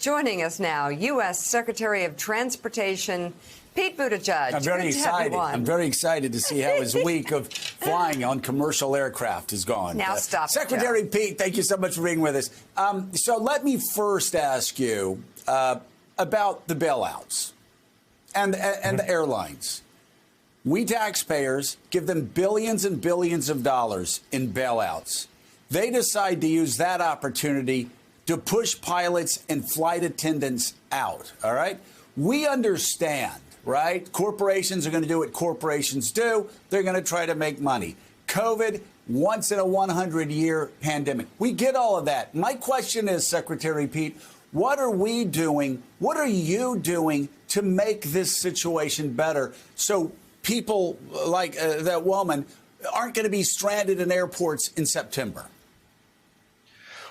Joining us now, U.S. Secretary of Transportation Pete Buttigieg. I'm very excited. I'm very excited to see how his week of flying on commercial aircraft is gone. Now stop, Secretary Pete, thank you so much for being with us. So let me first ask you about the bailouts and the airlines. We taxpayers give them billions and billions of dollars in bailouts. They decide to use that opportunity to push pilots and flight attendants out. All right. We understand, right? Corporations are going to do what corporations do. They're going to try to make money. COVID, once in a 100-year pandemic. We get all of that. My question is, Secretary Pete, what are we doing? What are you doing to make this situation better so people like that woman aren't going to be stranded in airports in September?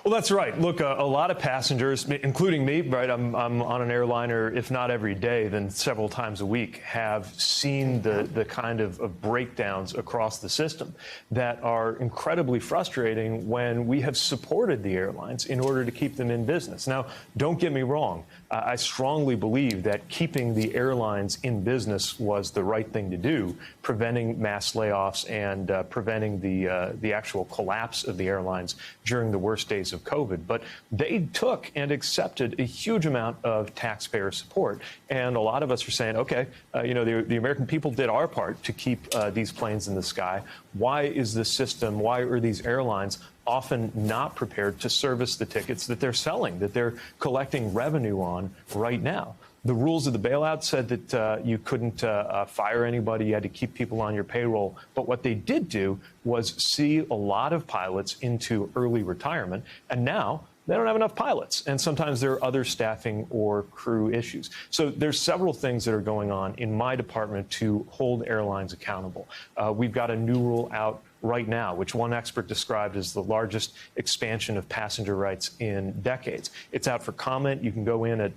Well, that's right. Look, a lot of passengers, including me, right? I'm on an airliner, if not every day, then several times a week, have seen the kind of breakdowns across the system that are incredibly frustrating when we have supported the airlines in order to keep them in business. Now, don't get me wrong. I strongly believe that keeping the airlines in business was the right thing to do, preventing mass layoffs and preventing the actual collapse of the airlines during the worst days of COVID. But they took and accepted a huge amount of taxpayer support. And a lot of us are saying, OK, the American people did our part to keep these planes in the sky. Why is this system, why are these airlines often not prepared to service the tickets that they're selling, that they're collecting revenue on right now? The rules of the bailout said that you couldn't fire anybody. You had to keep people on your payroll. But what they did do was see a lot of pilots into early retirement. And now they don't have enough pilots. And sometimes there are other staffing or crew issues. So there's several things that are going on in my department to hold airlines accountable. We've got a new rule out right now, which one expert described as the largest expansion of passenger rights in decades. It's out for comment. You can go in at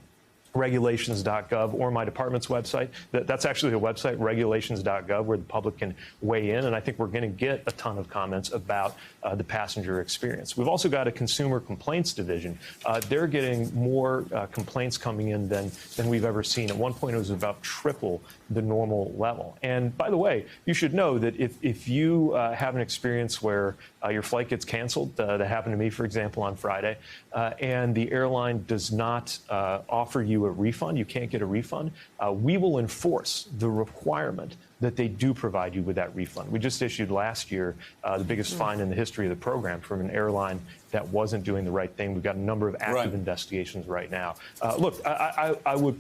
regulations.gov or my department's website. That's actually a website, regulations.gov, where the public can weigh in. And I think we're going to get a ton of comments about the passenger experience. We've also got a consumer complaints division. They're getting more complaints coming in than we've ever seen. At one point, it was about triple the normal level. And by the way, you should know that if you have an experience where your flight gets canceled, that happened to me, for example, on Friday, and the airline does not offer you a refund, you can't get a refund, we will enforce the requirement that they do provide you with that refund. We just issued last year the biggest fine in the history of the program from an airline that wasn't doing the right thing. We've got a number of active investigations right now. Look, I would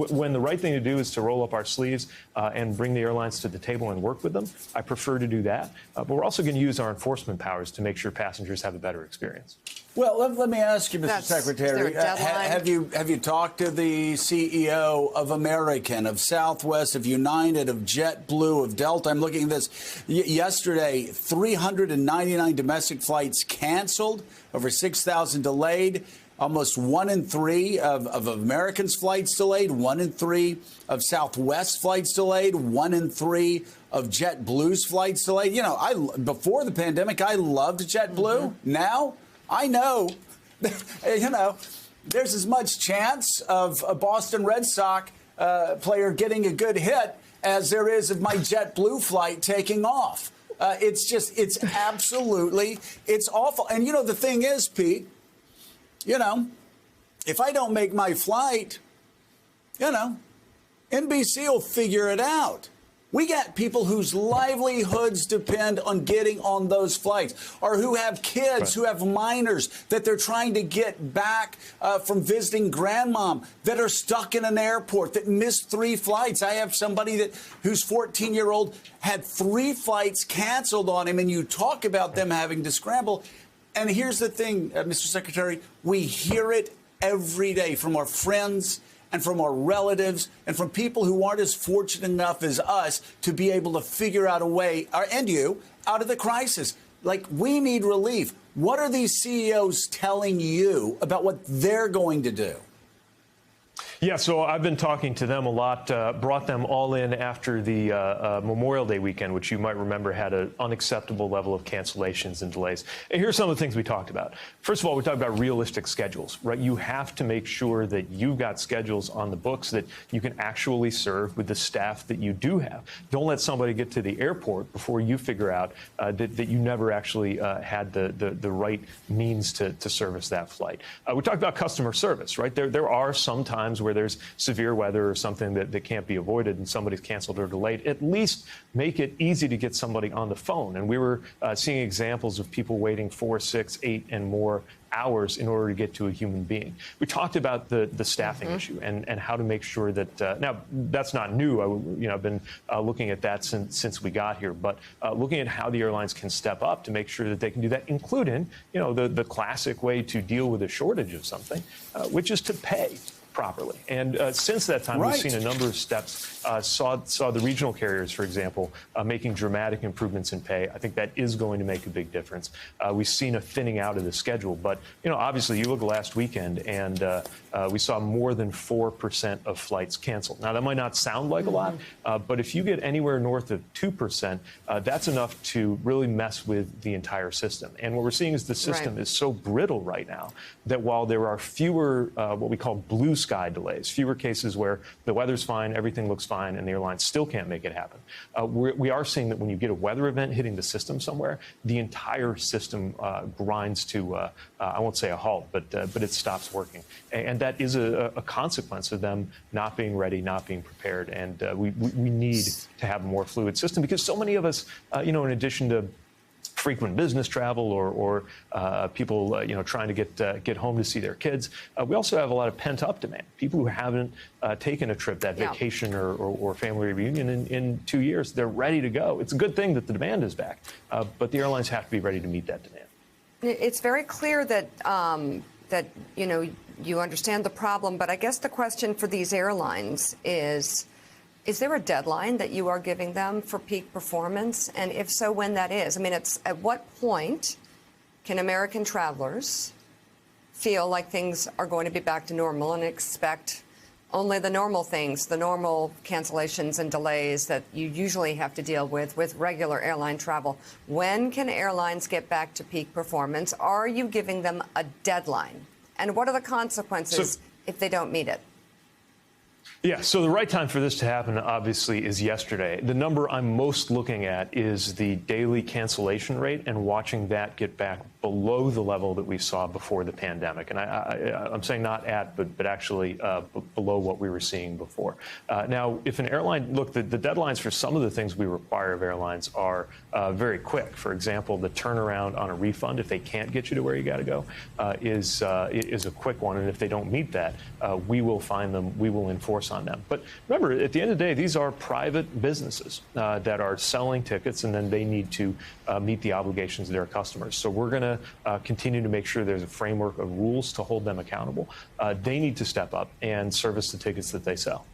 when the right thing to do is to roll up our sleeves and bring the airlines to the table and work with them, I prefer to do that. But we're also going to use our enforcement powers to make sure passengers have a better experience. Well, let me ask you, Mr. Secretary, have you talked to the CEO of American, of Southwest, of United, of JetBlue, of Delta? I'm looking at this. Yesterday, 399 domestic flights canceled, over 6,000 delayed, almost 1 in 3 of American's flights delayed, 1 in 3 of Southwest flights delayed, 1 in 3 of JetBlue's flights delayed. You know, before the pandemic, I loved JetBlue. Now, I know, there's as much chance of a Boston Red Sox player getting a good hit as there is of my JetBlue flight taking off. It's absolutely, it's awful. And, the thing is, Pete, if I don't make my flight, NBC will figure it out. We got people whose livelihoods depend on getting on those flights, or who have kids, who have minors that they're trying to get back from visiting grandmom, that are stuck in an airport, that missed 3 flights. I have somebody whose 14-year-old had 3 flights canceled on him, and you talk about them having to scramble. And here's the thing, Mr. Secretary, we hear it every day from our friends and from our relatives and from people who aren't as fortunate enough as us to be able to figure out a way, and you, out of the crisis. Like, we need relief. What are these CEOs telling you about what they're going to do? Yeah, so I've been talking to them a lot, brought them all in after the Memorial Day weekend, which you might remember had an unacceptable level of cancellations and delays. And here's some of the things we talked about. First of all, we talked about realistic schedules, right? You have to make sure that you've got schedules on the books that you can actually serve with the staff that you do have. Don't let somebody get to the airport before you figure out that you never actually had the right means to service that flight. We talked about customer service, right? There are some times where there's severe weather or something that can't be avoided and somebody's canceled or delayed. At least make it easy to get somebody on the phone. And we were seeing examples of people waiting 4, 6, 8 and more hours in order to get to a human being. We talked about the staffing issue and how to make sure that now that's not new. I've been looking at that since we got here, but looking at how the airlines can step up to make sure that they can do that, including the classic way to deal with a shortage of something, which is to pay properly. And since that time, we've seen a number of steps. Saw the regional carriers, for example, making dramatic improvements in pay. I think that is going to make a big difference. We've seen a thinning out of the schedule, but obviously, you look last weekend, and we saw more than 4% of flights canceled. Now, that might not sound like a lot, but if you get anywhere north of 2%, that's enough to really mess with the entire system. And what we're seeing is the system is so brittle right now that while there are fewer what we call blue sky delays, fewer cases where the weather's fine, everything looks fine, and the airlines still can't make it happen. We are seeing that when you get a weather event hitting the system somewhere, the entire system grinds to, I won't say a halt, but it stops working. And that is a consequence of them not being ready, not being prepared. And we need to have a more fluid system because so many of us, in addition to frequent business travel or people trying to get home to see their kids. We also have a lot of pent-up demand. People who haven't taken a trip, that vacation or family reunion in 2 years, they're ready to go. It's a good thing that the demand is back, but the airlines have to be ready to meet that demand. It's very clear that you understand the problem, but I guess the question for these airlines is there a deadline that you are giving them for peak performance? And if so, when that is? I mean, at what point can American travelers feel like things are going to be back to normal and expect only the normal things, the normal cancellations and delays that you usually have to deal with regular airline travel? When can airlines get back to peak performance? Are you giving them a deadline? And what are the consequences if they don't meet it? Yeah, so the right time for this to happen, obviously, is yesterday. The number I'm most looking at is the daily cancellation rate and watching that get back below the level that we saw before the pandemic. And I'm saying not at, but actually below what we were seeing before. Now, if an airline, look, the deadlines for some of the things we require of airlines are very quick. For example, the turnaround on a refund, if they can't get you to where you got to go, is a quick one. And if they don't meet that, we will fine them, we will enforce on them. But remember, at the end of the day, these are private businesses that are selling tickets, and then they need to meet the obligations of their customers. So we're going to continue to make sure there's a framework of rules to hold them accountable. They need to step up and service the tickets that they sell.